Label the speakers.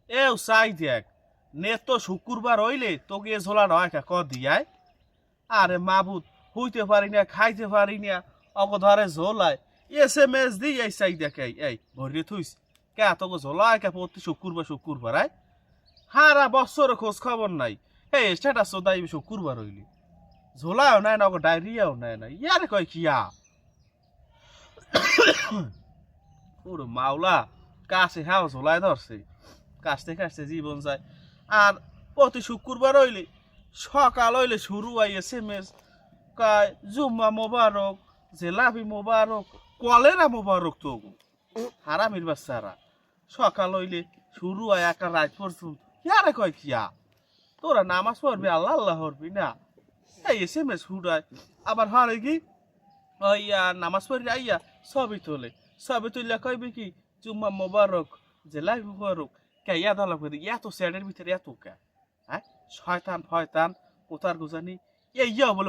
Speaker 1: এও চাই দেখ নে তো শুক্রবার হইলে তোকে এ ঝোলা নয় কা ক দিয়াই আরে মাবুদ হইতে পারি না খাইতে পারি না অগধরে ঝোলায় SMS দিই এই চাই দেখে এই ভরিয়ে থুইস কে তোকে ঝোলায় কে প্রতি শুক্রবার আয় হারা বছর খোঁজ খবর নাই এই স্ট্যাটাস তো দাই শুক্রবার হইলি ঝোলাও নাই না ওকে ডায়রিয়াও নাই না ইয়ারে কয় কিয়া পুরো মাওলা কাছে হ্যাঁ ঝোলায় ধরছে কাশতে কাশতে জীবন যায় আর প্রতি শুক্রবার হইলে সকাল হইলে শুরু হয় SMS কয় জুম্মা মোবারক জেলাপি মোবারক কলেরা মোবারক তো হারামির বাচ্চারা সকাল হইলে শুরু হয় একটা রাত পর্যন্ত ইয়ারে কয় কিয়া তোরা নামাজ পড়বি আল্লাহ আল্লাহ পড়বি না এই SMS হুডায় আবার হারে কি ওইয়া নামাজ পড়ি আইয়া সবই তুললে কইবে কি জুম্মা মোবারক জেলাপি মোবারক কে ইয়া দালা করে এত স্যাডের ভিতরে এত কে হ্যাঁ শয়তান ফয়তান কোথার গুজানি ইয়া বলে